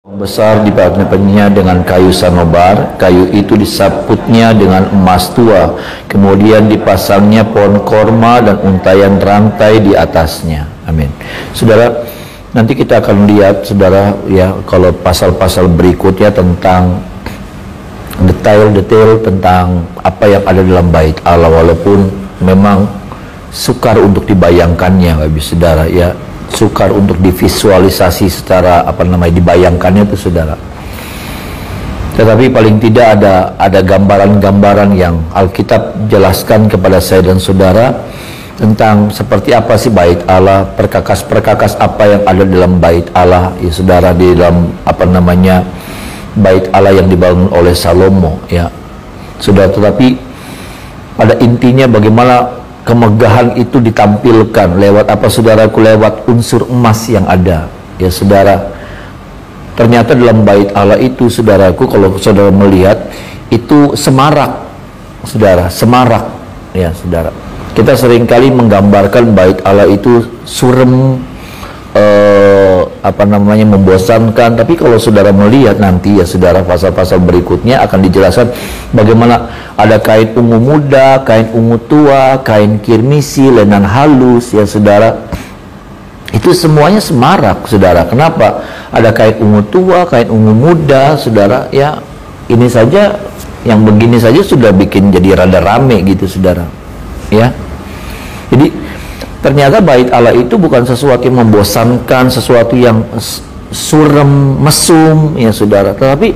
Besar dipakai dengan kayu sanobar, kayu itu disaputnya dengan emas tua, kemudian dipasangnya pohon korma dan untayan rantai di atasnya. Amin. Saudara, nanti kita akan lihat, saudara, ya, kalau pasal-pasal berikutnya tentang detail-detail tentang apa yang ada dalam bait Allah, walaupun memang sukar untuk dibayangkannya, saudara, ya. Sukar untuk divisualisasi secara dibayangkannya itu, saudara. Tetapi paling tidak ada gambaran-gambaran yang Alkitab jelaskan kepada saya dan saudara tentang seperti apa sih bait Allah, perkakas-perkakas apa yang ada dalam bait Allah, ya saudara, di dalam bait Allah yang dibangun oleh Salomo, ya saudara. Tetapi pada intinya bagaimana kemegahan itu ditampilkan lewat apa, saudaraku? Lewat unsur emas yang ada, ya saudara. Ternyata dalam bait Allah itu, saudaraku, kalau saudara melihat itu semarak, saudara, semarak, ya saudara. Kita seringkali menggambarkan bait Allah itu surem, membosankan. Tapi kalau saudara melihat nanti, ya saudara, pasal-pasal berikutnya akan dijelaskan bagaimana ada kain ungu muda, kain ungu tua, kain kirmisi, lenan halus, ya saudara. Itu semuanya semarak, saudara. Kenapa? Ada kain ungu tua, kain ungu muda, saudara. Ya, ini saja, yang begini saja sudah bikin jadi rada rame gitu, saudara. Ya. Jadi ternyata bait Allah itu bukan sesuatu yang membosankan, sesuatu yang surem, mesum, ya saudara. Tetapi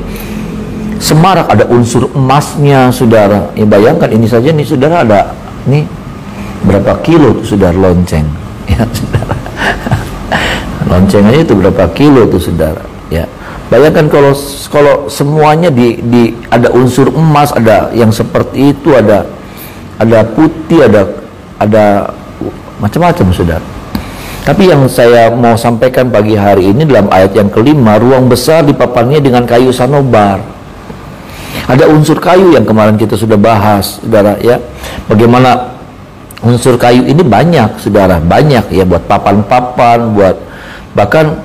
semarak, ada unsur emasnya, saudara. Ya, bayangkan ini saja nih, saudara, ada nih berapa kilo tuh, saudara, lonceng, ya saudara. Lonceng aja itu berapa kilo tuh, saudara. Ya, bayangkan kalau semuanya ada unsur emas, ada yang seperti itu, ada putih, ada macam-macam, saudara. Tapi yang saya mau sampaikan pagi hari ini dalam ayat yang kelima, ruang besar dipapannya dengan kayu sanobar. Ada unsur kayu yang kemarin kita sudah bahas, saudara, ya. Bagaimana unsur kayu ini banyak, saudara, banyak, ya, buat papan-papan, buat bahkan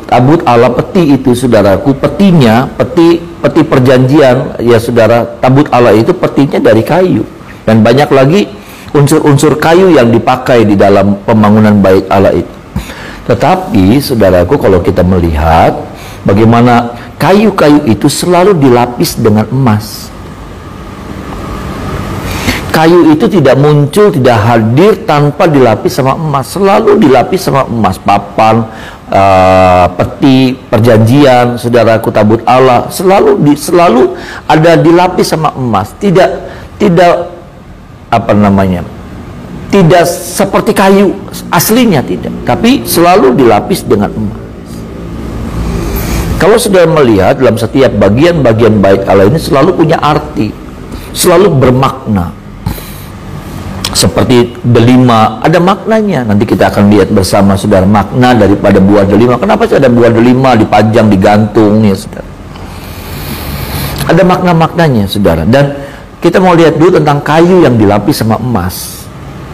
tabut Allah, peti itu, saudaraku, petinya, peti perjanjian, ya saudara. Tabut Allah itu petinya dari kayu. Dan banyak lagi unsur-unsur kayu yang dipakai di dalam pembangunan bait Allah itu. Tetapi, saudaraku, kalau kita melihat bagaimana kayu-kayu itu selalu dilapis dengan emas. Kayu itu tidak muncul, tidak hadir tanpa dilapis sama emas. Selalu dilapis sama emas. Papan, peti perjanjian, saudaraku, tabut Allah selalu ada dilapis sama emas. Tidak tidak seperti kayu aslinya, tidak, tapi selalu dilapis dengan emas. Kalau sudah melihat dalam setiap bagian-bagian bait Allah ini selalu punya arti, selalu bermakna. Seperti delima, ada maknanya. Nanti kita akan lihat bersama, saudara, makna daripada buah delima. Kenapa sih ada buah delima dipajang, digantung, ya saudara? Ada makna-maknanya, saudara. Dan kita mau lihat dulu tentang kayu yang dilapis sama emas,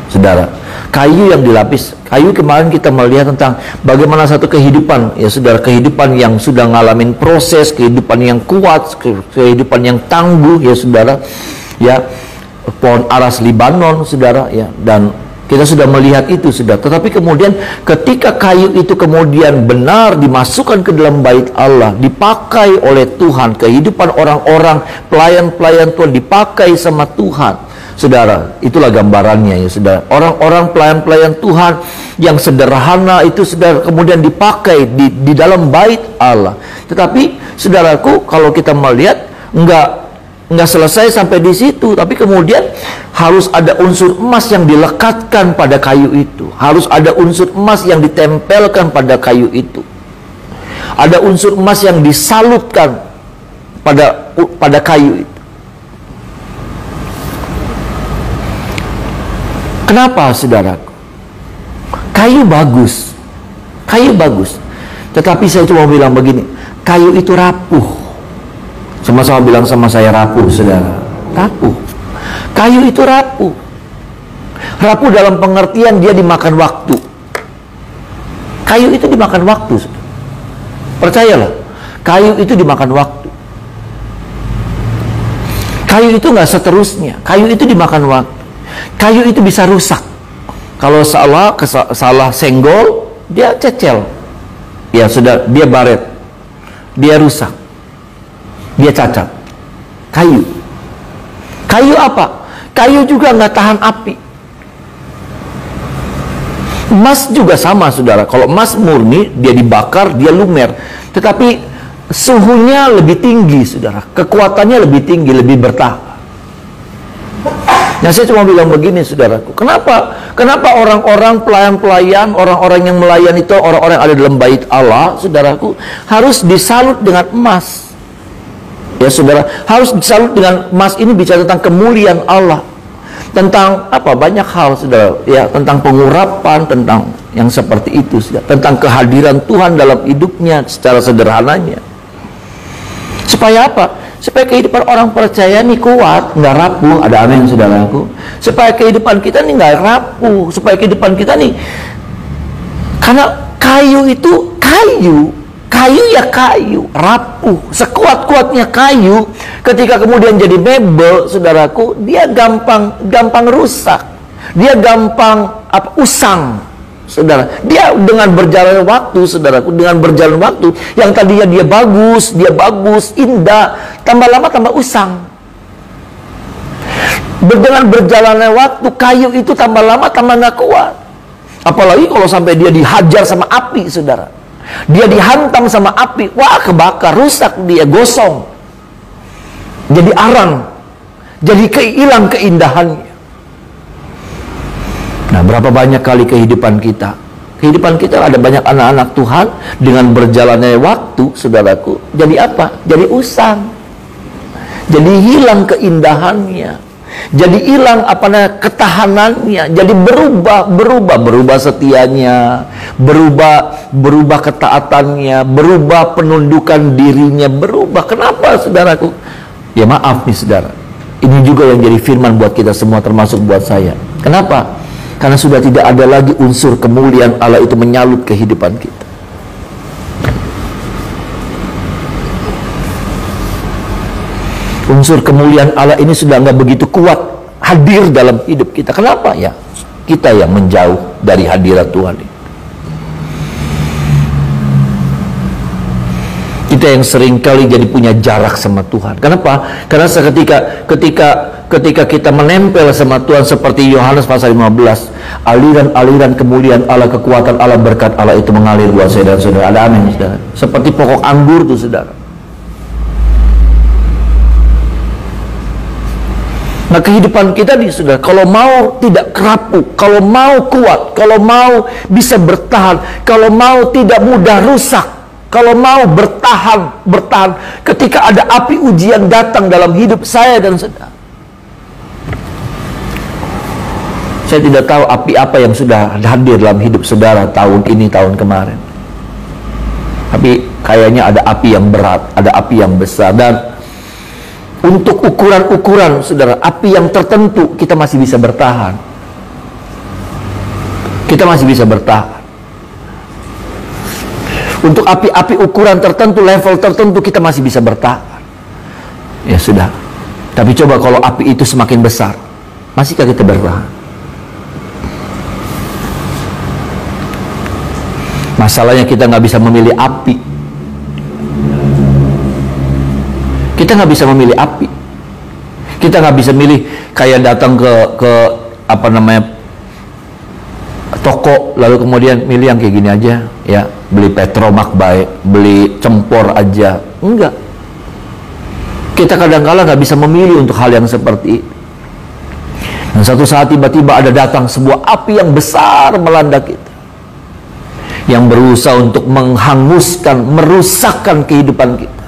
saudara. Kayu yang dilapis, kayu kemarin kita melihat tentang bagaimana satu kehidupan, ya saudara, kehidupan yang sudah ngalamin proses, kehidupan yang kuat, kehidupan yang tangguh, ya saudara, ya, pohon aras Libanon, saudara, ya. Dan kita sudah melihat itu, saudara. Tetapi kemudian ketika kayu itu kemudian benar dimasukkan ke dalam bait Allah, dipakai oleh Tuhan, kehidupan orang-orang pelayan-pelayan Tuhan dipakai sama Tuhan, saudara. Itulah gambarannya, ya saudara. Orang-orang pelayan-pelayan Tuhan yang sederhana itu, saudara, kemudian dipakai di dalam bait Allah. Tetapi, saudaraku, kalau kita melihat nggak selesai sampai di situ, tapi kemudian harus ada unsur emas yang dilekatkan pada kayu itu, harus ada unsur emas yang ditempelkan pada kayu itu, ada unsur emas yang disalutkan pada kayu itu. Kenapa, saudaraku? Kayu bagus, tetapi saya cuma bilang begini, kayu itu rapuh. Sama-sama bilang sama saya, rapuh, saudara. Rapuh. Kayu itu rapuh. Rapuh dalam pengertian dia dimakan waktu. Kayu itu dimakan waktu. Percayalah, kayu itu dimakan waktu. Kayu itu nggak seterusnya. Kayu itu dimakan waktu. Kayu itu bisa rusak. Kalau salah senggol, dia cecel. Ya sudah, dia baret. Dia rusak. Dia cacat. Kayu. Kayu apa? Kayu juga nggak tahan api. Emas juga sama, saudara. Kalau emas murni, dia dibakar, dia lumer. Tetapi suhunya lebih tinggi, saudara. Kekuatannya lebih tinggi, lebih bertahan. Nah, saya cuma bilang begini, saudaraku. Kenapa orang-orang pelayan-pelayan, orang-orang yang melayan itu, orang-orang yang ada dalam bait Allah, saudaraku, harus disalut dengan emas. Ya, saudara, harus disalut dengan emas. Ini bicara tentang kemuliaan Allah. Tentang apa? Banyak hal, saudara. Ya, tentang pengurapan, tentang yang seperti itu, saudara. Tentang kehadiran Tuhan dalam hidupnya secara sederhananya. Supaya apa? Supaya kehidupan orang percaya ini kuat, nggak rapuh. Ada amin, saudaraku. Supaya kehidupan kita ini nggak rapuh. Supaya kehidupan kita nih, karena kayu itu kayu. Kayu ya kayu, rapuh. Sekuat-kuatnya kayu, ketika kemudian jadi mebel, saudaraku, dia gampang rusak. Dia gampang usang, saudara. Dia dengan berjalannya waktu, saudaraku, dengan berjalan waktu, yang tadinya dia bagus, indah, tambah lama tambah usang. Dengan berjalannya waktu, kayu itu tambah lama tambah nggak kuat. Apalagi kalau sampai dia dihajar sama api, saudara. Dia dihantam sama api, wah, kebakar, rusak, dia gosong, jadi arang, jadi hilang keindahannya. Nah, berapa banyak kali kehidupan kita ada banyak anak-anak Tuhan, dengan berjalannya waktu, saudaraku, jadi apa? Jadi usang, jadi hilang keindahannya, jadi hilang ketahanannya, jadi berubah setianya, berubah ketaatannya, berubah penundukan dirinya, berubah. Kenapa, saudaraku? Ya maaf nih, saudara, ini juga yang jadi firman buat kita semua, termasuk buat saya. Kenapa? Karena sudah tidak ada lagi unsur kemuliaan Allah itu menyalut kehidupan kita. Unsur kemuliaan Allah ini sudah nggak begitu kuat hadir dalam hidup kita. Kenapa? Ya, kita yang menjauh dari hadirat Tuhan. Kita yang seringkali jadi punya jarak sama Tuhan. Kenapa? Karena ketika kita menempel sama Tuhan, seperti Yohanes pasal 15, aliran-aliran kemuliaan Allah, kekuatan Allah, berkat Allah itu mengalir buat saya dan saudara. Ada amin, saudara. Seperti pokok anggur tuh, saudara. Nah, kehidupan kita nih, saudara, kalau mau tidak rapuh, kalau mau kuat, kalau mau bisa bertahan, kalau mau tidak mudah rusak, kalau mau bertahan, ketika ada api ujian datang dalam hidup saya dan saudara. Saya tidak tahu api apa yang sudah hadir dalam hidup saudara tahun ini, tahun kemarin. Tapi kayaknya ada api yang berat, ada api yang besar. Dan untuk ukuran-ukuran, saudara, api yang tertentu, kita masih bisa bertahan. Kita masih bisa bertahan. Untuk api-api ukuran tertentu, level tertentu, kita masih bisa bertahan. Ya sudah. Tapi coba kalau api itu semakin besar, masihkah kita bertahan? Masalahnya kita nggak bisa memilih api. Kita nggak bisa memilih api. Kita nggak bisa milih kayak datang ke toko, lalu kemudian milih yang kayak gini aja, ya, beli Petromak baik, beli Cempor aja. Enggak. Kita kadang-kala nggak bisa memilih untuk hal yang seperti itu. Dan satu saat tiba-tiba ada datang sebuah api yang besar melanda kita, yang berusaha untuk menghanguskan, merusakkan kehidupan kita.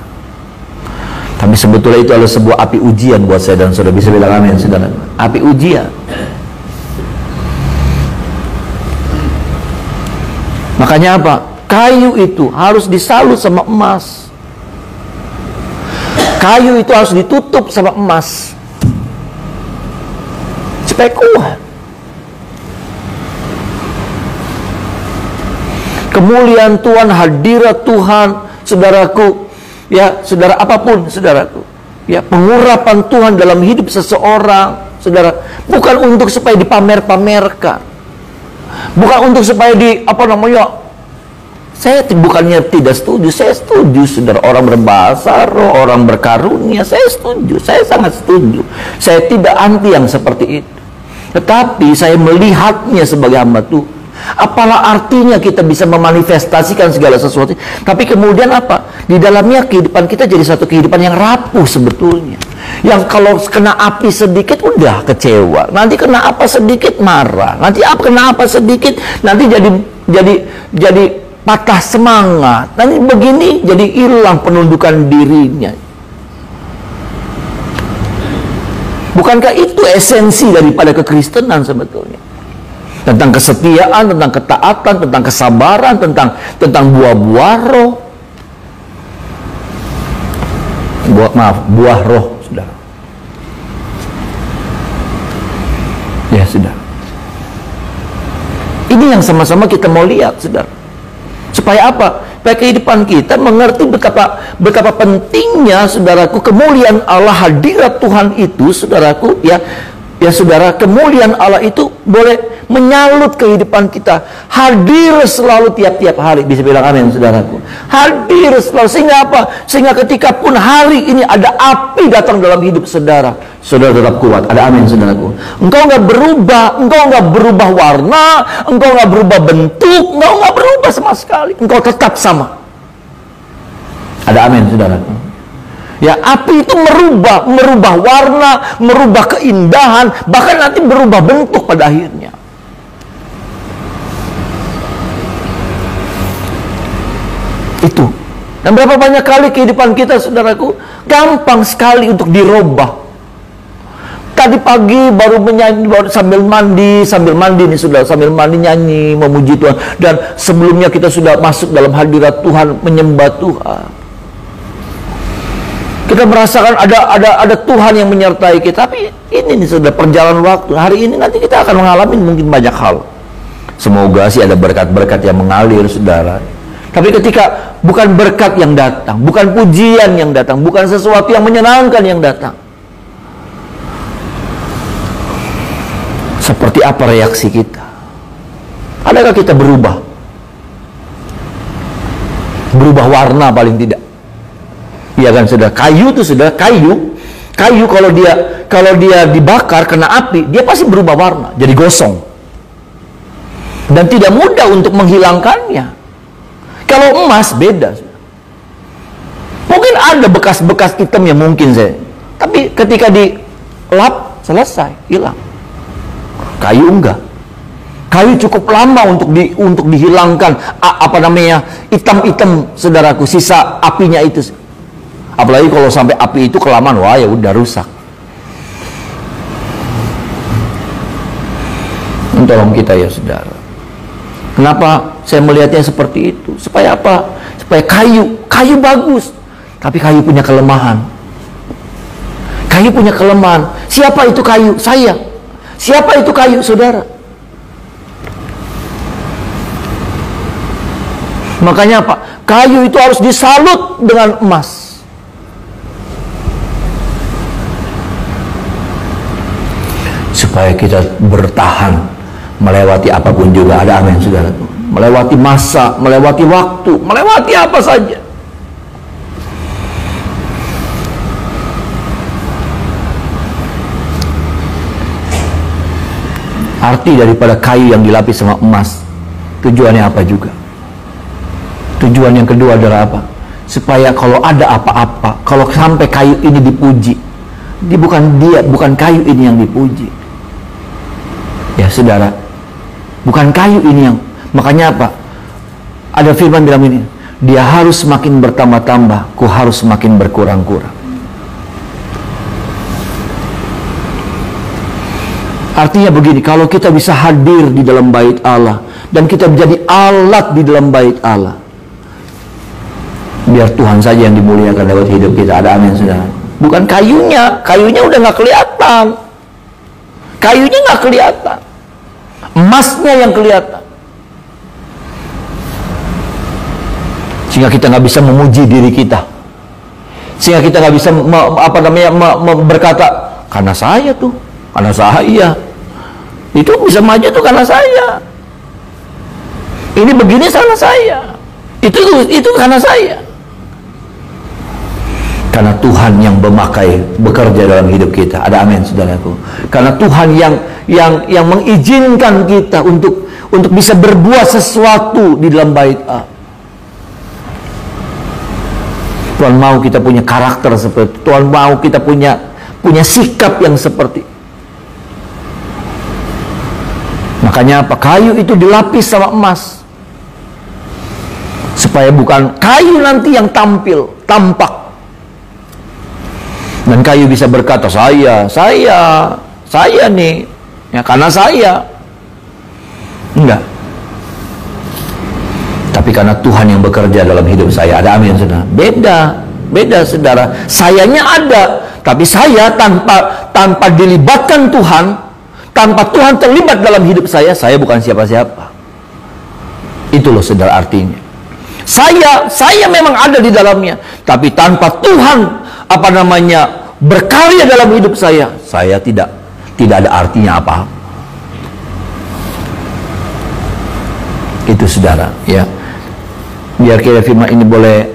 Tapi sebetulnya itu adalah sebuah api ujian buat saya dan saudara. Bisa bilang amin, saudara. Api ujian. Makanya apa? Kayu itu harus disalut sama emas. Kayu itu harus ditutup sama emas supaya kuat. Kemuliaan Tuhan, hadirat Tuhan, saudaraku, ya, saudara, apapun, saudaraku, ya, pengurapan Tuhan dalam hidup seseorang, saudara, bukan untuk supaya dipamer-pamerkan, bukan untuk supaya saya bukannya tidak setuju, saya setuju, saudara, orang berbahasa roh, orang berkarunia, saya setuju, saya sangat setuju, saya tidak anti yang seperti itu, tetapi saya melihatnya sebagai hamba Tuhan. Apalah artinya kita bisa memanifestasikan segala sesuatu, tapi kemudian apa? Di dalamnya kehidupan kita jadi satu kehidupan yang rapuh sebetulnya. Yang kalau kena api sedikit udah kecewa, nanti kena apa sedikit marah, nanti kena apa sedikit nanti jadi patah semangat, nanti begini jadi hilang penundukan dirinya. Bukankah itu esensi daripada kekristenan sebetulnya? Tentang kesetiaan, tentang ketaatan, tentang kesabaran, tentang buah-buah roh. Buah roh, saudara. Ya, sudah. Ini yang sama-sama kita mau lihat, saudara. Supaya apa? Supaya kehidupan kita mengerti betapa pentingnya, saudaraku, kemuliaan Allah, hadirat Tuhan itu, saudaraku, ya, saudara, kemuliaan Allah itu boleh menyalut kehidupan kita, hadir selalu tiap-tiap hari. Bisa bilang amin, saudaraku. Hadir selalu, sehingga apa? Sehingga ketika pun hari ini ada api datang dalam hidup saudara, saudara tetap kuat. Ada amin, saudaraku. Engkau nggak berubah warna, engkau nggak berubah bentuk, engkau nggak berubah sama sekali, engkau tetap sama. Ada amin, saudaraku. Ya, api itu merubah warna, merubah keindahan, bahkan nanti berubah bentuk pada akhirnya. Itu. Dan berapa banyak kali kehidupan kita, saudaraku, gampang sekali untuk dirubah. Tadi pagi baru menyanyi, sambil mandi nih, saudara, sambil mandi nyanyi memuji Tuhan. Dan sebelumnya kita sudah masuk dalam hadirat Tuhan, menyembah Tuhan. Kita merasakan ada Tuhan yang menyertai kita. Tapi ini nih, sudah perjalanan waktu. Hari ini nanti kita akan mengalami mungkin banyak hal. Semoga sih ada berkat-berkat yang mengalir, saudara. Tapi ketika bukan berkat yang datang, bukan pujian yang datang, bukan sesuatu yang menyenangkan yang datang, seperti apa reaksi kita? Adakah kita berubah? Berubah warna paling tidak. Iya kan, sudah kayu itu sudah kayu kalau dia dibakar kena api, dia pasti berubah warna, jadi gosong, dan tidak mudah untuk menghilangkannya. Kalau emas beda, mungkin ada bekas-bekas hitam yang mungkin tapi ketika dilap selesai, hilang. Kayu enggak. Kayu cukup lama untuk dihilangkan hitam-hitam, saudaraku, sisa apinya itu. Apalagi kalau sampai api itu kelamaan, wah ya udah rusak. Tolong kita ya, saudara. Kenapa saya melihatnya seperti itu? Supaya apa? Supaya kayu bagus, tapi kayu punya kelemahan. Kayu punya kelemahan. Siapa itu kayu? Saya. Siapa itu kayu, saudara? Makanya apa? Kayu itu harus disalut dengan emas. Supaya kita bertahan melewati apapun juga. Ada amin, saudara. Melewati masa, melewati waktu, melewati apa saja. Arti daripada kayu yang dilapis sama emas, tujuannya apa juga? Tujuan yang kedua adalah apa? Supaya kalau ada apa-apa, kalau sampai kayu ini dipuji, bukan kayu ini yang dipuji. Ya, saudara, bukan kayu ini yang, makanya apa? Ada firman bilang ini, dia harus semakin bertambah-tambah, ku harus semakin berkurang-kurang. Artinya begini, kalau kita bisa hadir di dalam bait Allah, dan kita menjadi alat di dalam bait Allah, biar Tuhan saja yang dimuliakan lewat hidup kita. Ada amin, saudara. Bukan kayunya udah nggak kelihatan. Kayunya nggak kelihatan, emasnya yang kelihatan. Sehingga kita nggak bisa memuji diri kita. Sehingga kita nggak bisa berkata, karena saya tuh, karena saya. Itu bisa maju tuh karena saya. Ini begini salah saya. Itu karena saya. Karena Tuhan yang bekerja dalam hidup kita. Ada amin, saudaraku. Karena Tuhan yang mengizinkan kita untuk bisa berbuat sesuatu di dalam bait Allah. Tuhan mau kita punya karakter seperti itu. Tuhan mau kita punya sikap yang seperti itu. Makanya apa? Kayu itu dilapis sama emas, supaya bukan kayu nanti yang tampak. Dan kayu bisa berkata, saya nih, ya karena saya. Enggak. Tapi karena Tuhan yang bekerja dalam hidup saya. Ada amin, saudara. Beda, saudara. Sayanya ada, tapi saya tanpa dilibatkan Tuhan, tanpa Tuhan terlibat dalam hidup saya bukan siapa-siapa. Itu loh, saudara, artinya. Saya memang ada di dalamnya, tapi tanpa Tuhan berkarya dalam hidup saya tidak ada artinya apa. Itu, saudara, ya. Biar kira firman ini boleh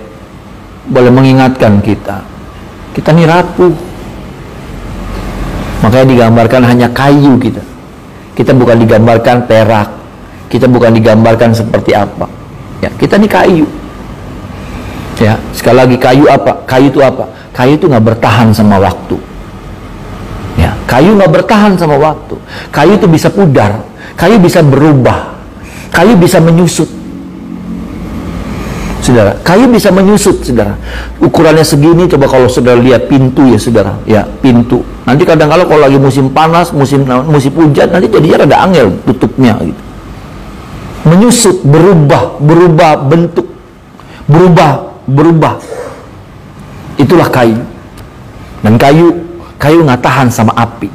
mengingatkan kita ini rapuh. Makanya digambarkan hanya kayu kita. Kita bukan digambarkan perak, kita bukan digambarkan seperti apa. Ya, kita ini kayu. Ya, sekali lagi, kayu apa? Kayu itu apa? Kayu itu nggak bertahan sama waktu. Ya, kayu nggak bertahan sama waktu. Kayu itu bisa pudar, kayu bisa berubah, kayu bisa menyusut. Saudara, kayu bisa menyusut, saudara. Ukurannya segini, coba kalau saudara lihat pintu ya, saudara. Ya, pintu. Nanti kadang-kadang kalau lagi musim panas, musim hujan, nanti jadinya rada angel tutupnya gitu. Menyusut, berubah bentuk, berubah. Itulah kayu. Dan kayu nggak tahan sama api.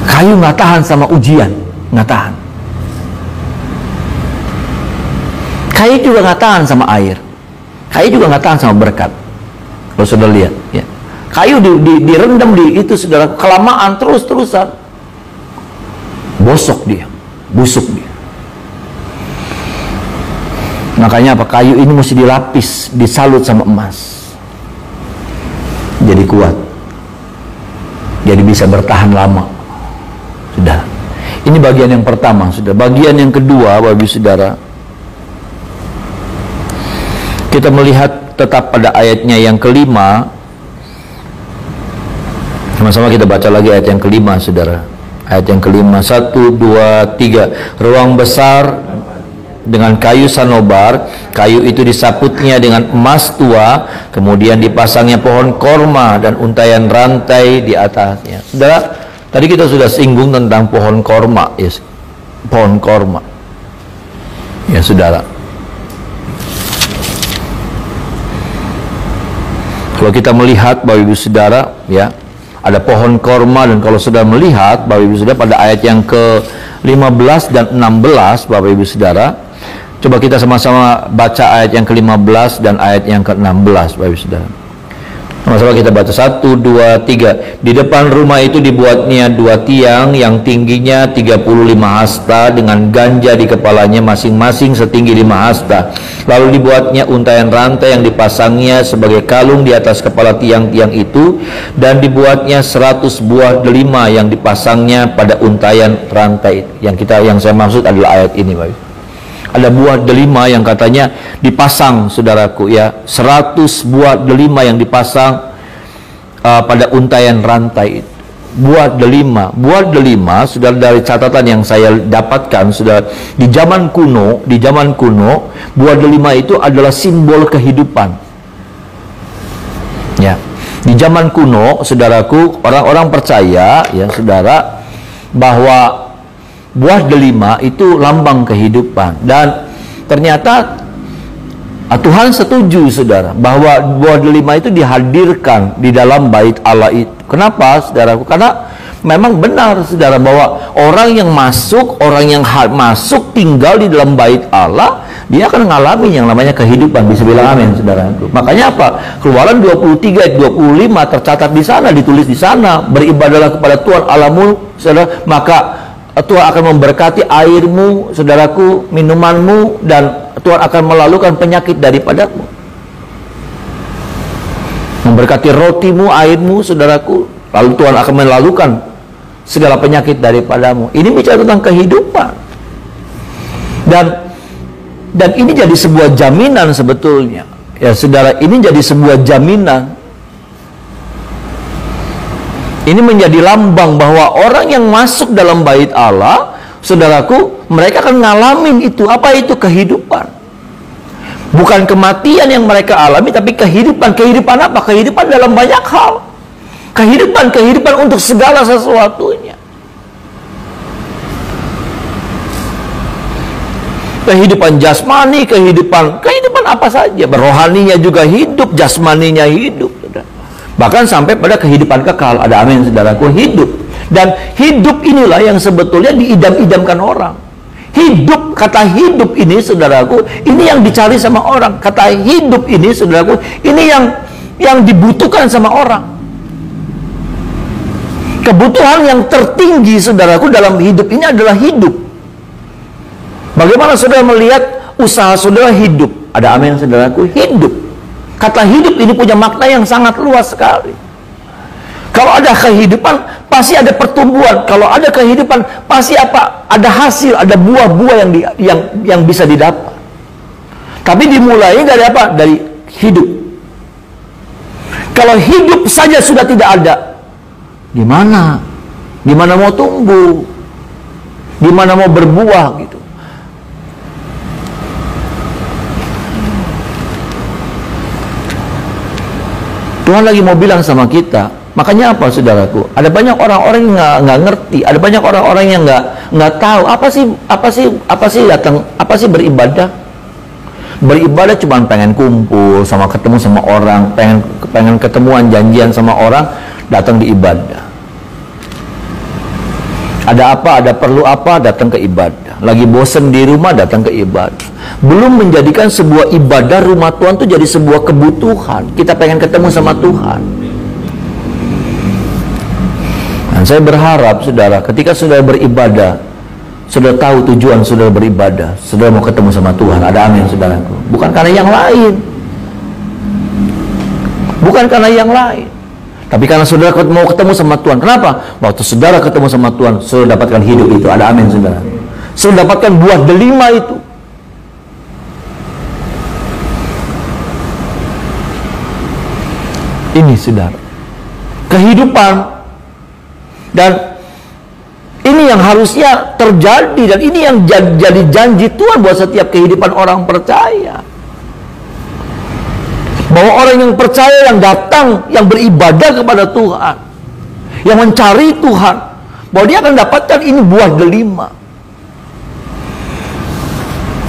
Kayu nggak tahan sama ujian, nggak tahan. Kayu juga nggak tahan sama air. Kayu juga nggak tahan sama berkat. Kalau sudah lihat, ya. Kayu direndam di itu, saudara, kelamaan terus-terusan, busuk dia. Makanya apa? Kayu ini mesti dilapis, disalut sama emas. Jadi kuat. Jadi bisa bertahan lama. Sudah. Ini bagian yang pertama, sudah. Bagian yang kedua, Bapak Ibu Saudara, kita melihat tetap pada ayatnya yang kelima. Sama-sama kita baca lagi ayat yang kelima, saudara. Ayat yang kelima, 1, 2, 3. Ruang besar dengan kayu sanobar, kayu itu disaputnya dengan emas tua, kemudian dipasangnya pohon korma dan untaian rantai di atasnya. Saudara, tadi kita sudah singgung tentang pohon korma, yes. Pohon korma, ya, saudara. Kalau kita melihat, Bapak Ibu Saudara, ya, ada pohon korma, dan kalau sudah melihat, Bapak Ibu Saudara, pada ayat yang ke-15 dan 16, Bapak Ibu Saudara, coba kita sama-sama baca ayat yang ke-15 dan ayat yang ke-16, Bapak Ibu Saudara. Sama-sama kita baca, 1, 2, 3. Di depan rumah itu dibuatnya 2 tiang yang tingginya 35 hasta dengan ganja di kepalanya masing-masing setinggi 5 hasta. Lalu dibuatnya untaian rantai yang dipasangnya sebagai kalung di atas kepala tiang-tiang itu, dan dibuatnya 100 buah delima yang dipasangnya pada untaian rantai. Yang saya maksud adalah ayat ini, Bapak. Ada buah delima yang katanya dipasang, saudaraku, ya, 100 buah delima yang dipasang pada untaian rantai itu. Buah delima, sudah dari catatan yang saya dapatkan, sudah di zaman kuno, buah delima itu adalah simbol kehidupan. Ya, di zaman kuno, saudaraku, orang-orang percaya, ya, saudara, bahwa buah delima itu lambang kehidupan. Dan ternyata Tuhan setuju, saudara, bahwa buah delima itu dihadirkan di dalam bait Allah itu. Kenapa, saudaraku? Karena memang benar saudara bahwa orang yang masuk tinggal di dalam bait Allah, dia akan mengalami yang namanya kehidupan. Bisa bilang amin saudara. Makanya apa? Keluaran 23 ayat 25 tercatat di sana, ditulis di sana, beribadahlah kepada Tuhan Allahmu, saudara, maka Tuhan akan memberkati airmu, saudaraku, minumanmu, dan Tuhan akan melalukan penyakit daripadamu. Memberkati rotimu, airmu, saudaraku, lalu Tuhan akan melalukan segala penyakit daripadamu. Ini bicara tentang kehidupan. Dan ini jadi sebuah jaminan sebetulnya. Ya saudara, ini jadi sebuah jaminan. Ini menjadi lambang bahwa orang yang masuk dalam bait Allah, saudaraku, mereka akan ngalamin itu. Apa itu kehidupan? Bukan kematian yang mereka alami, tapi kehidupan. Kehidupan apa? Kehidupan dalam banyak hal. Kehidupan untuk segala sesuatunya. Kehidupan jasmani, kehidupan apa saja. Rohaninya juga hidup, jasmaninya hidup. Bahkan sampai pada kehidupan kekal. Ada amin saudaraku, hidup. Dan hidup inilah yang sebetulnya diidam-idamkan orang. Hidup, kata hidup ini saudaraku, ini yang dicari sama orang. Kata hidup ini saudaraku, ini yang dibutuhkan sama orang. Kebutuhan yang tertinggi saudaraku dalam hidup ini adalah hidup. Bagaimana saudara melihat usaha saudara hidup? Ada amin saudaraku, hidup. Kata hidup ini punya makna yang sangat luas sekali. Kalau ada kehidupan, pasti ada pertumbuhan. Kalau ada kehidupan, pasti apa? Ada hasil, ada buah-buah yang bisa didapat. Tapi dimulai dari apa? Dari hidup. Kalau hidup saja sudah tidak ada, gimana? Gimana mau tumbuh? Gimana mau berbuah gitu? Tuhan lagi mau bilang sama kita. Makanya apa saudaraku? Ada banyak orang-orang yang nggak ngerti. Ada banyak orang-orang yang nggak tahu apa sih beribadah. Beribadah cuma pengen kumpul sama, ketemu sama orang, pengen ketemuan, janjian sama orang, datang di ibadah. Ada apa, ada perlu apa, datang ke ibadah. Lagi bosen di rumah, datang ke ibadah. Belum menjadikan sebuah ibadah rumah Tuhan itu jadi sebuah kebutuhan. Kita pengen ketemu sama Tuhan. Dan saya berharap saudara, ketika saudara beribadah, saudara tahu tujuan saudara beribadah, saudara mau ketemu sama Tuhan. Ada amin saudaraku. Bukan karena yang lain. Bukan karena yang lain. Tapi karena saudara mau ketemu sama Tuhan. Kenapa? Waktu saudara ketemu sama Tuhan, saudara dapatkan hidup itu. Ada amin saudara. Saudara dapatkan buah delima itu. Ini saudara, kehidupan. Dan ini yang harusnya terjadi, dan ini yang jadi janji Tuhan buat setiap kehidupan orang percaya. Bahwa orang yang percaya, yang datang, yang beribadah kepada Tuhan, yang mencari Tuhan, bahwa dia akan dapatkan ini buah delima.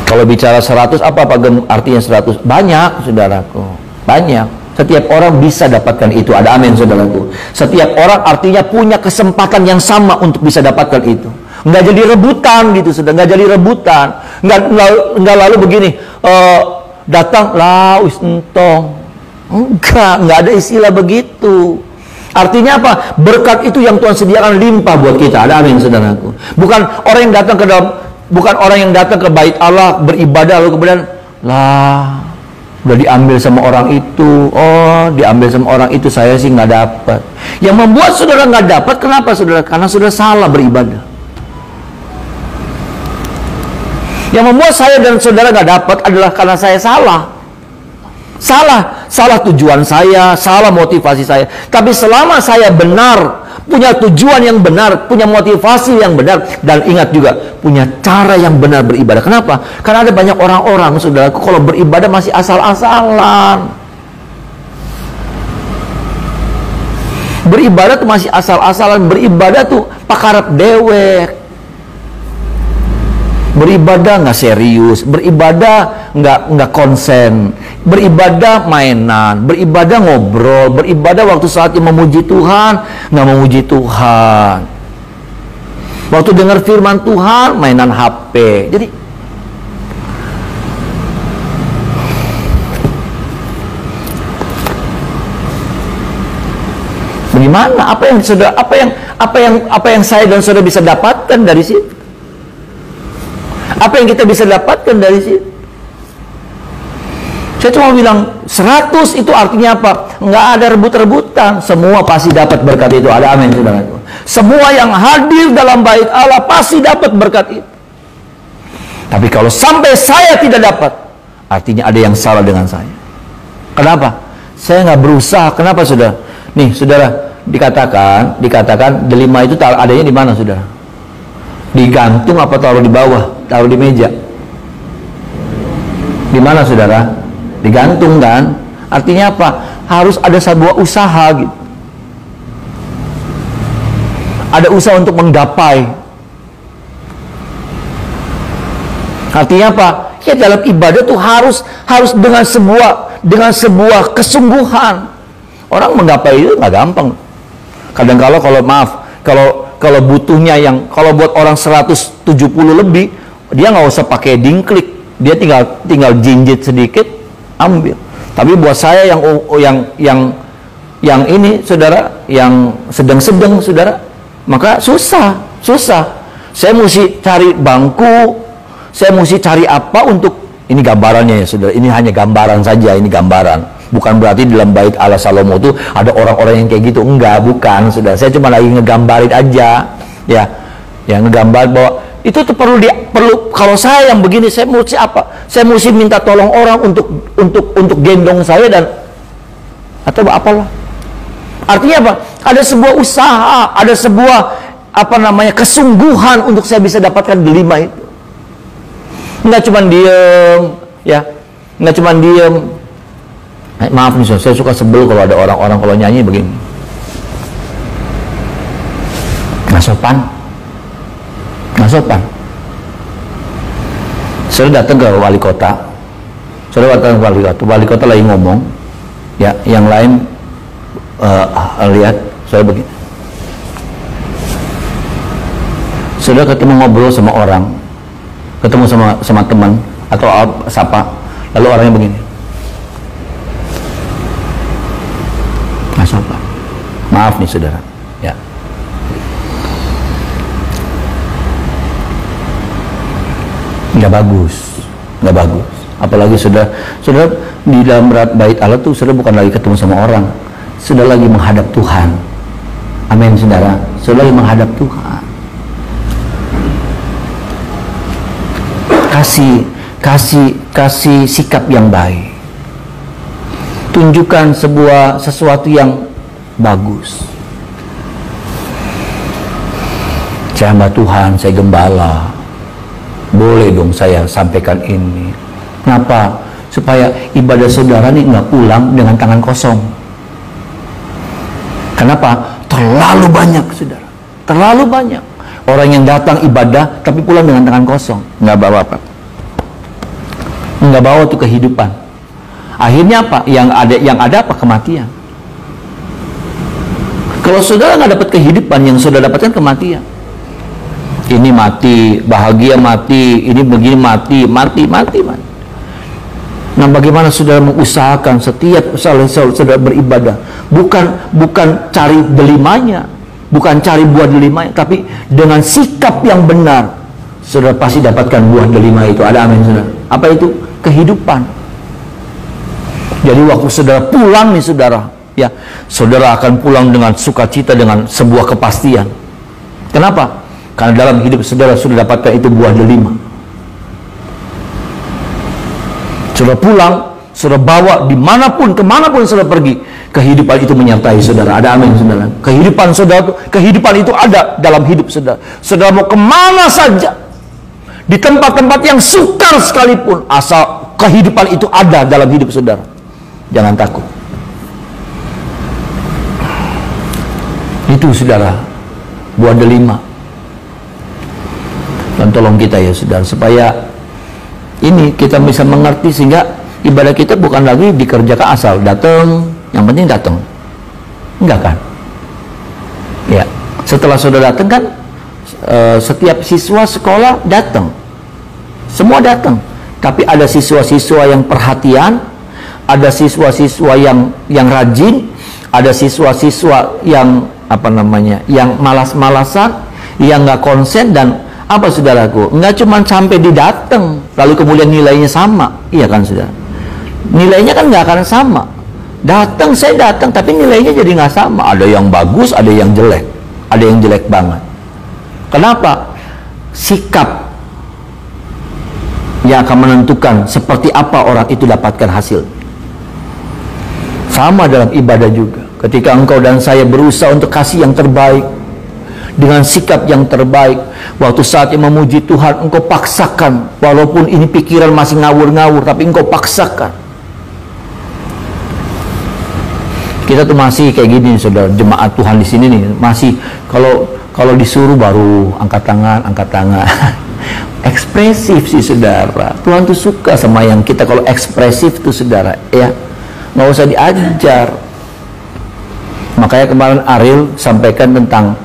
Kalau bicara 100, apa artinya 100? Banyak saudaraku, banyak. Setiap orang bisa dapatkan itu. Ada amin saudaraku. Setiap orang artinya punya kesempatan yang sama untuk bisa dapatkan itu. Nggak jadi rebutan gitu, sudah nggak jadi rebutan. Nggak lalu begini, datang lah wis entong. Nggak ada istilah begitu. Artinya apa? Berkat itu yang Tuhan sediakan limpah buat kita. Ada amin saudaraku. Bukan orang yang datang ke bait Allah beribadah lalu kemudian lah udah diambil sama orang itu. Oh, diambil sama orang itu, saya sih nggak dapat. Yang membuat saudara nggak dapat, kenapa saudara? Karena saudara salah beribadah. Yang membuat saya dan saudara nggak dapat adalah karena saya salah. Salah tujuan saya, salah motivasi saya. Tapi selama saya benar, punya tujuan yang benar, punya motivasi yang benar, dan ingat juga punya cara yang benar beribadah. Kenapa? Karena ada banyak orang-orang saudaraku kalau beribadah masih asal-asalan. Beribadah tuh masih asal-asalan. Beribadah tuh pakarep dewek. Beribadah nggak serius, beribadah nggak konsen, beribadah mainan, beribadah ngobrol, beribadah waktu saatnya memuji Tuhan, nggak memuji Tuhan. Waktu dengar firman Tuhan, mainan HP. Jadi bagaimana? Apa yang saya dan saudara bisa dapatkan dari situ? Apa yang kita bisa dapatkan dari situ? Saya cuma bilang 100 itu artinya apa? Nggak ada rebut-rebutan. Semua pasti dapat berkat itu. Ada amin, saudara. Semua yang hadir dalam bait Allah pasti dapat berkat itu. Tapi kalau sampai saya tidak dapat, artinya ada yang salah dengan saya. Kenapa? Saya nggak berusaha. Kenapa, saudara? Nih, saudara, dikatakan delima itu adanya di mana, saudara? Digantung apa taruh di bawah? Taruh di meja? Di mana, saudara? Digantung, kan? Artinya apa? Harus ada sebuah usaha gitu. Ada usaha untuk menggapai. Artinya apa? Ya dalam ibadah tuh harus dengan sebuah kesungguhan. Orang menggapai itu nggak gampang. Kadang-kala kalau butuhnya kalau buat orang 170 lebih, dia nggak usah pakai dingklik, dia tinggal jinjit sedikit, ambil. Tapi buat saya yang ini, saudara, yang sedang-sedang, saudara, maka susah. Saya mesti cari bangku, saya mesti cari apa untuk ini gambarannya, ya, saudara. Ini hanya gambaran saja, ini gambaran. Bukan berarti dalam bait Allah Salomo itu ada orang-orang yang kayak gitu. Enggak, bukan, saudara. Saya cuma lagi ngegambarin aja, ya, ngegambar bahwa itu tuh perlu kalau saya yang begini, saya mesti apa? Saya mesti minta tolong orang untuk gendong saya dan atau apalah. Artinya apa? Ada sebuah usaha, ada sebuah kesungguhan untuk saya bisa dapatkan delima itu. Enggak cuma diem, ya. Enggak cuma diem. Maaf nih, saya suka sebel kalau ada orang-orang kalau nyanyi begini. Nggak sopan. Saya datang ke wali kota. Wali kota lagi ngomong, ya, yang lain lihat saya begini. Sudah ketemu ngobrol sama orang, ketemu sama teman atau sapa, lalu orangnya begini. Nggak sopan. Maaf nih, saudara, ya. Nggak bagus. Apalagi saudara di dalam bait Allah tuh, saudara bukan lagi ketemu sama orang, saudara lagi menghadap Tuhan. Amin, saudara. Saudara lagi menghadap Tuhan. Kasih sikap yang baik. Tunjukkan sesuatu yang bagus. Saya hamba Tuhan, saya gembala. Boleh dong saya sampaikan ini. Kenapa? Supaya ibadah saudara nih nggak pulang dengan tangan kosong. Kenapa? Terlalu banyak, saudara. Terlalu banyak orang yang datang ibadah tapi pulang dengan tangan kosong. Nggak bawa apa. Nggak bawa tuh kehidupan. Akhirnya apa? Yang ada apa? Kematian. Kalau saudara nggak dapat kehidupan, yang saudara dapatkan kematian. Ini mati, bahagia mati, ini begini mati. Nah, bagaimana saudara mengusahakan setiap saudara beribadah, bukan cari delimanya, bukan cari buah delimanya, tapi dengan sikap yang benar, saudara pasti dapatkan buah delima itu. Ada amin, saudara. Apa itu? Kehidupan. Jadi waktu saudara pulang nih, saudara, ya, saudara akan pulang dengan sukacita, dengan sebuah kepastian. Kenapa? Karena dalam hidup saudara sudah dapatkan itu buah delima. Saudara pulang, saudara bawa dimanapun, kemanapun saudara pergi, kehidupan itu menyertai saudara. Ada amin, saudara. Kehidupan itu ada dalam hidup saudara. Saudara mau kemana saja, di tempat-tempat yang sukar sekalipun, asal kehidupan itu ada dalam hidup saudara. Jangan takut. Itu, saudara, buah delima. tolong kita ya saudara, supaya ini kita bisa mengerti, sehingga ibadah kita bukan lagi dikerjakan asal datang, yang penting datang. Enggak kan? Ya, setelah saudara datang kan, setiap siswa sekolah datang, semua datang. Tapi ada siswa-siswa yang perhatian, ada siswa-siswa yang rajin, ada siswa-siswa yang yang malas-malasan, yang nggak konsen. Dan apa saudaraku, nggak cuma sampai didatang lalu kemudian nilainya sama, iya kan saudara? Nilainya kan nggak akan sama. Datang, saya datang, tapi nilainya jadi nggak sama. Ada yang bagus, ada yang jelek, ada yang jelek banget. Kenapa? Sikap yang akan menentukan seperti apa orang itu dapatkan hasil. Sama dalam ibadah juga. Ketika engkau dan saya berusaha untuk kasih yang terbaik, dengan sikap yang terbaik, waktu saatnya memuji Tuhan, engkau paksakan, walaupun ini pikiran masih ngawur-ngawur, tapi engkau paksakan. Kita tuh masih kayak gini, saudara, jemaat Tuhan di sini nih, masih kalau disuruh baru angkat tangan, ekspresif sih saudara. Tuhan tuh suka sama yang kita kalau ekspresif tuh saudara, ya, nggak usah diajar. Makanya kemarin Ariel sampaikan tentang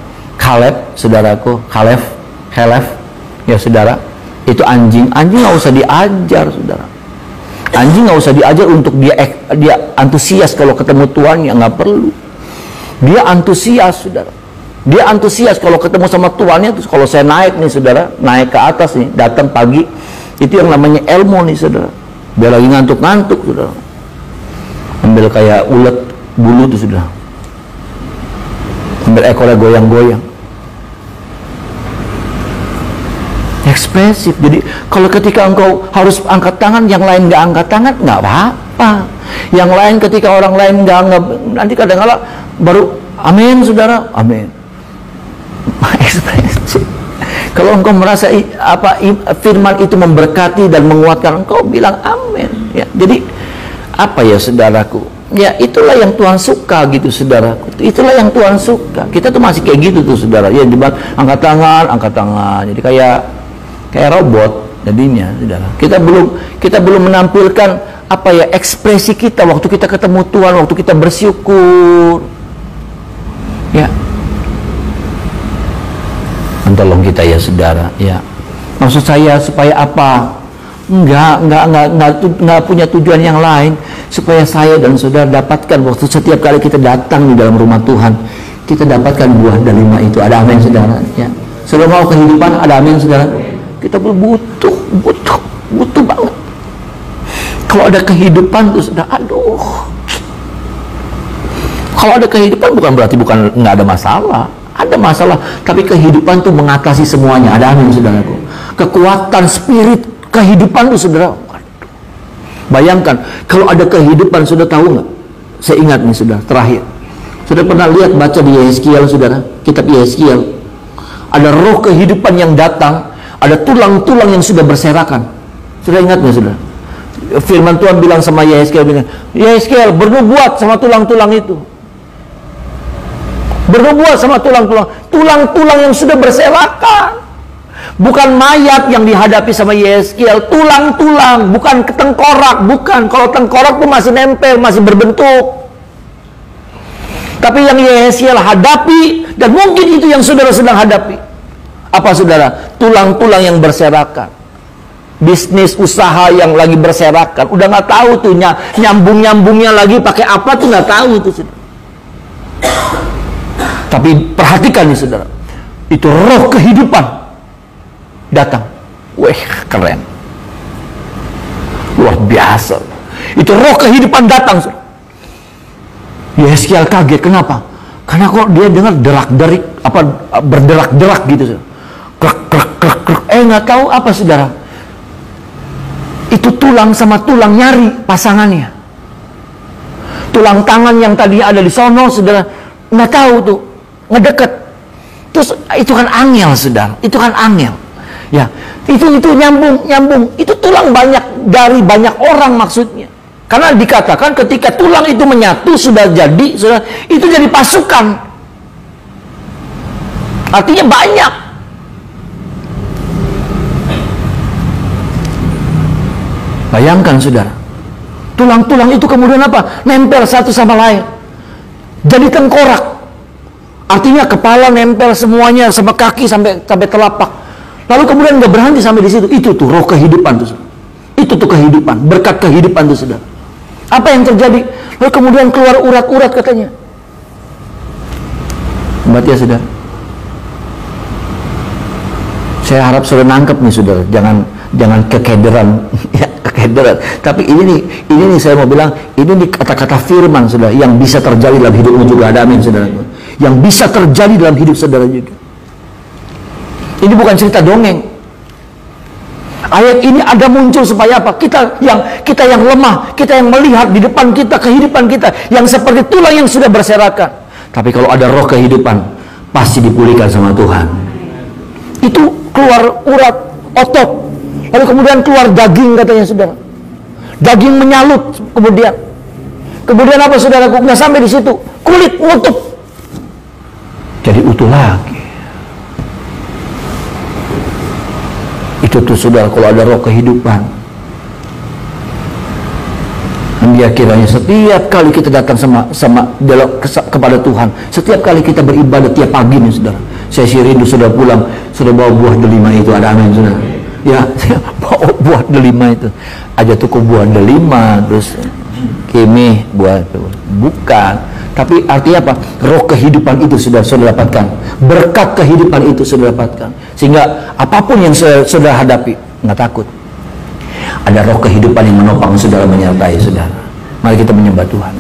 Caleb, saudaraku, Caleb, ya saudara, itu anjing nggak usah diajar, saudara. Anjing nggak usah diajar untuk dia antusias kalau ketemu tuannya, nggak perlu. Dia antusias, saudara. Dia antusias kalau ketemu sama tuannya. Terus kalau saya naik nih, saudara, naik ke atas nih, datang pagi, itu yang namanya Elmo nih, saudara. Dia lagi ngantuk-ngantuk, saudara. Ambil kayak ulet bulu tuh, saudara. Ambil ekornya goyang-goyang. Ekspresif. Jadi kalau ketika engkau harus angkat tangan, yang lain nggak angkat tangan, nggak apa-apa. Yang lain ketika orang lain nggak, nanti kadang-kadang baru amin, saudara, amin. Ekspresif. Kalau engkau merasa firman itu memberkati dan menguatkan engkau, bilang amin. Ya, jadi apa ya saudaraku? Ya itulah yang Tuhan suka gitu saudaraku. Itulah yang Tuhan suka. Kita tuh masih kayak gitu tuh saudara. Ya dibilang angkat tangan. Jadi kayak robot jadinya saudara. Kita belum menampilkan ekspresi kita waktu kita ketemu Tuhan, waktu kita bersyukur. Ya. Tolong kita ya saudara, ya. Maksud saya supaya apa? Enggak punya tujuan yang lain, supaya saya dan saudara dapatkan waktu setiap kali kita datang di dalam rumah Tuhan, kita dapatkan buah delima itu. Ada amin saudara, ya. Saudara mau kehidupan, ada amin saudara. Kita butuh banget. Kalau ada kehidupan tuh saudara, aduh. Kalau ada kehidupan bukan berarti nggak ada masalah. Ada masalah, tapi kehidupan tuh mengatasi semuanya. Ada amin saudaraku. Kekuatan spirit kehidupan tuh saudara. Bayangkan kalau ada kehidupan, saudara tahu nggak? Saya ingat nih saudara, terakhir. Saudara pernah lihat baca di Yeskiel saudara, kitab Yeskiel. Ada roh kehidupan yang datang, ada tulang-tulang yang sudah berserakan. Saudara ingat nggak saudara? Firman Tuhan bilang sama Yeskiel, Yeskiel bernubuat sama tulang-tulang itu. Bernubuat sama tulang-tulang yang sudah berserakan. Bukan mayat yang dihadapi sama Yeskiel, tulang-tulang, bukan tengkorak, bukan. Kalau tengkorak tuh masih nempel, masih berbentuk. Tapi yang Yeskiel hadapi, dan mungkin itu yang saudara sedang hadapi. Apa saudara? Tulang-tulang yang berserakan. Bisnis usaha yang lagi berserakan. Udah nggak tahu tuh nyambung-nyambungnya lagi pakai apa tuh nggak tahu tuh saudara. Tapi perhatikan nih saudara, itu roh kehidupan datang. Wih, keren, luar biasa. Itu roh kehidupan datang. Yeskiel kaget, kenapa? Karena kok dia dengar derak-derik, berderak-derak gitu saudara. Krek. Nggak tahu apa saudara. Itu tulang sama tulang nyari pasangannya. Tulang tangan yang tadinya ada di sono saudara, nggak tahu tuh. Ngedeket. Terus itu kan angel saudara, itu kan angel. Ya, itu nyambung. Itu tulang dari banyak orang maksudnya. Karena dikatakan ketika tulang itu menyatu sudah jadi, itu jadi pasukan. Artinya banyak. Bayangkan saudara, tulang-tulang itu kemudian apa? Nempel satu sama lain, jadi tengkorak. Artinya kepala nempel semuanya sama kaki sampai telapak. Lalu kemudian nggak berhenti sampai di situ. Itu tuh roh kehidupan tuh. Itu tuh kehidupan, berkat kehidupan tuh saudara. Apa yang terjadi? Lalu kemudian keluar urat-urat katanya. Berarti ya saudara, saya harap saudara nangkep nih saudara, jangan kekederan, ya kekederan. Tapi ini nih saya mau bilang, ini nih kata-kata firman saudara yang bisa terjadi dalam hidupmu juga. Ada amin saudara. Yang bisa terjadi dalam hidup saudara juga. Ini bukan cerita dongeng. Ayat ini ada muncul supaya apa? Kita yang lemah, kita yang melihat di depan kita kehidupan kita yang seperti tulang yang sudah berserakan. Tapi kalau ada roh kehidupan, pasti dipulihkan sama Tuhan. Itu keluar urat, otot, lalu kemudian keluar daging katanya saudara. Daging menyalut kemudian apa saudara? Nggak sampai di situ, kulit nutup. Jadi utuh lagi. Itu tuh saudara, kalau ada roh kehidupan. Dia kiranya setiap kali kita datang kepada Tuhan, setiap kali kita beribadah tiap pagi nih saudara. Saya sih rindu sudah pulang, sudah bawa buah delima itu. Ada amin saudara. Ya, bawa buah delima itu. Aja tuh buah delima, terus kimi buah itu. Bukan. Tapi artinya apa? Roh kehidupan itu sudah dapatkan. Berkat kehidupan itu sudah dapatkan. Sehingga apapun yang saudara hadapi, nggak takut. Ada roh kehidupan yang menopang saudara, menyertai saudara. Mari kita menyembah Tuhan.